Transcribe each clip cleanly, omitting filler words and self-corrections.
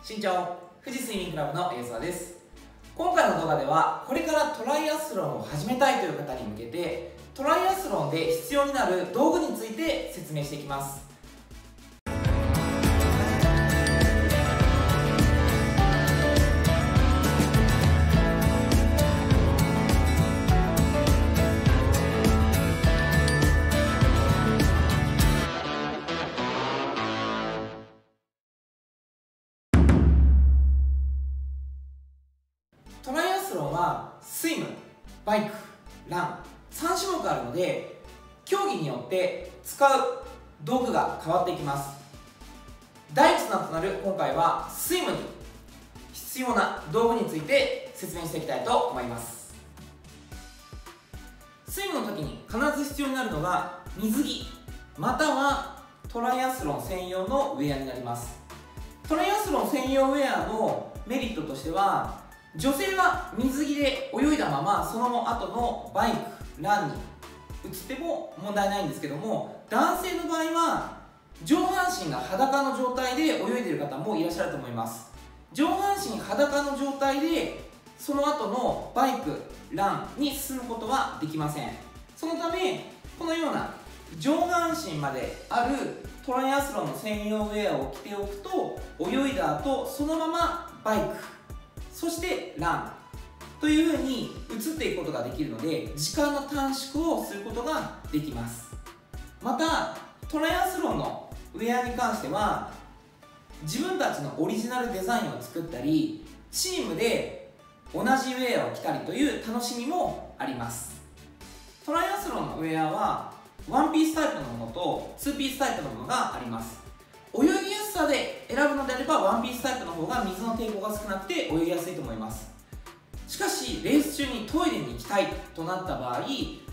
身長富士スイミングクラブの映像です。今回の動画ではこれからトライアスロンを始めたいという方に向けてトライアスロンで必要になる道具について説明していきます。トライアスロンはスイム、バイク、ラン3種目あるので競技によって使う道具が変わっていきます。第一弾となる今回はスイムに必要な道具について説明していきたいと思います。スイムの時に必ず必要になるのが水着またはトライアスロン専用のウェアになります。トライアスロン専用ウェアのメリットとしては女性は水着で泳いだままその後のバイク、ランに移っても問題ないんですけども、男性の場合は上半身が裸の状態で泳いでいる方もいらっしゃると思います。上半身裸の状態でその後のバイク、ランに進むことはできません。そのためこのような上半身まであるトライアスロンの専用ウェアを着ておくと泳いだ後そのままバイクそしてランというふうに移っていくことができるので時間の短縮をすることができます。またトライアスロンのウェアに関しては自分たちのオリジナルデザインを作ったりチームで同じウェアを着たりという楽しみもあります。トライアスロンのウェアはワンピースタイプのものとツーピースタイプのものがあります。泳ぎやすさで選ぶのであればワンピースタイプの方が水の抵抗が少なくて泳ぎやすいと思います。しかしレース中にトイレに行きたいとなった場合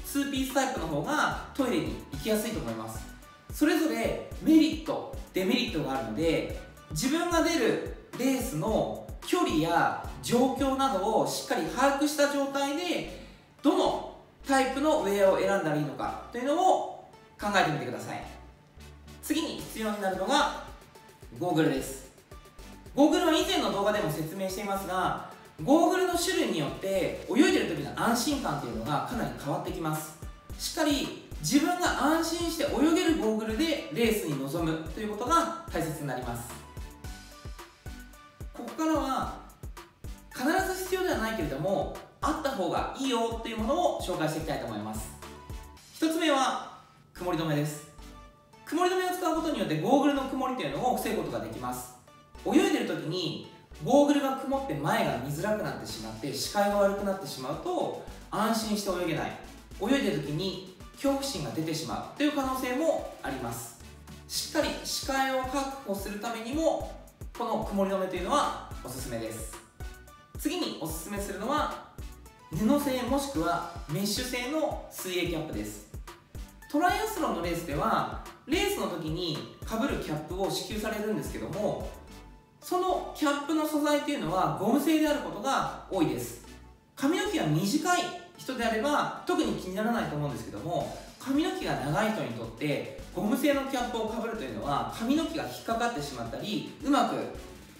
ツーピースタイプの方がトイレに行きやすいと思います。それぞれメリットデメリットがあるので自分が出るレースの距離や状況などをしっかり把握した状態でどのタイプのウェアを選んだらいいのかというのを考えてみてください。次に必要になるのがゴーグルです。ゴーグルは以前の動画でも説明していますがゴーグルの種類によって泳いでる時の安心感というのがかなり変わってきます。しっかり自分が安心して泳げるゴーグルでレースに臨むということが大切になります。ここからは必ず必要ではないけれどもあった方がいいよというものを紹介していきたいと思います。1つ目は曇り止めです。曇り止めを使うことによってゴーグルの曇りというのを防ぐことができます。泳いでる時にゴーグルが曇って前が見づらくなってしまって視界が悪くなってしまうと安心して泳げない、泳いでる時に恐怖心が出てしまうという可能性もあります。しっかり視界を確保するためにもこの曇り止めというのはおすすめです。次におすすめするのは布製もしくはメッシュ製の水泳キャップです。トライアスロンのレースではレースの時にかぶるキャップを支給されるんですけどもそのキャップの素材というのはゴム製であることが多いです。髪の毛が短い人であれば特に気にならないと思うんですけども髪の毛が長い人にとってゴム製のキャップをかぶるというのは髪の毛が引っかかってしまったりうまく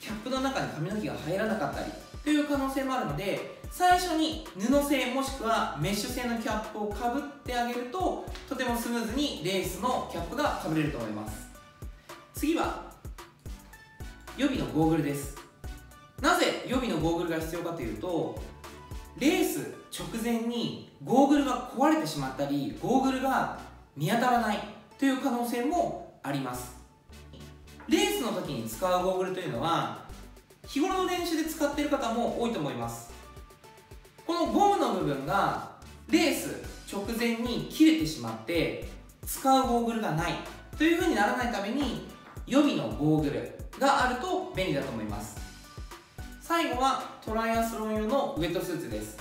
キャップの中に髪の毛が入らなかったりという可能性もあるので最初に布製もしくはメッシュ製のキャップをかぶってあげるととてもスムーズにレースのキャップがかぶれると思います。次は予備のゴーグルです。なぜ予備のゴーグルが必要かというとレース直前にゴーグルが壊れてしまったりゴーグルが見当たらないという可能性もあります。レースの時に使うゴーグルというのは日頃の練習で使っている方も多いと思います。このゴムの部分がレース直前に切れてしまって使うゴーグルがないというふうにならないために予備のゴーグルがあると便利だと思います。最後はトライアスロン用のウェットスーツです。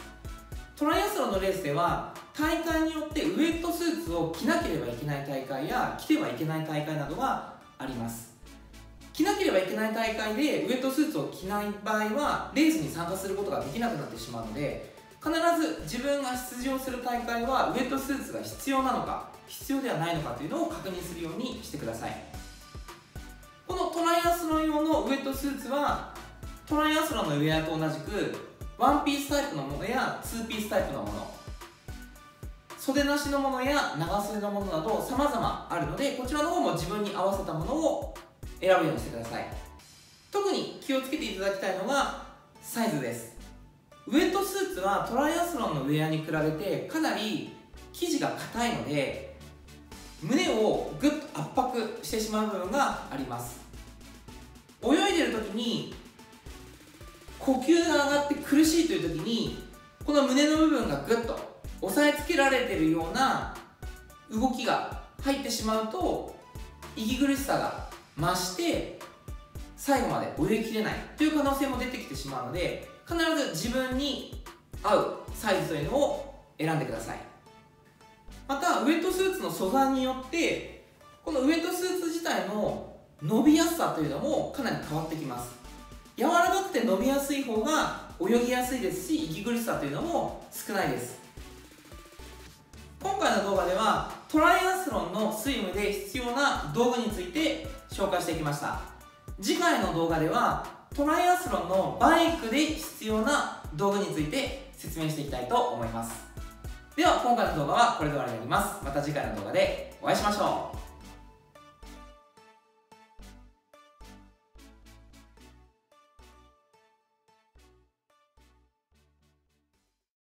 トライアスロンのレースでは大会によってウェットスーツを着なければいけない大会や着てはいけない大会などがあります。着なければいけない大会でウェットスーツを着ない場合はレースに参加することができなくなってしまうので必ず自分が出場する大会はウェットスーツが必要なのか必要ではないのかというのを確認するようにしてください。このトライアスロン用のウェットトスーツはトライアスロンのウェアと同じくワンピースタイプのものやツーピースタイプのもの、袖なしのものや長袖のものなど様々あるので、こちらの方も自分に合わせたものを選ぶようにしてください。特に気をつけていただきたいのがサイズです。ウエットスーツはトライアスロンのウェアに比べてかなり生地が硬いので、胸をぐっと圧迫してしまう部分があります。泳いでる時に呼吸が上がって苦しいという時に、この胸の部分がぐっと押さえつけられているような動きが入ってしまうと、息苦しさが増して最後まで泳ぎきれないという可能性も出てきてしまうので、必ず自分に合うサイズというのを選んでください。またウエットスーツの素材によってこのウエットスーツ自体の伸びやすさというのもかなり変わってきます。柔らかくて伸びやすい方が泳ぎやすいですし、息苦しさというのも少ないです。今回の動画ではトライアスロンのスイムで必要な道具について紹介してきました。次回の動画ではトライアスロンのバイクで必要な道具について説明していきたいと思います。では今回の動画はこれで終わりになります。また次回の動画でお会いしましょう。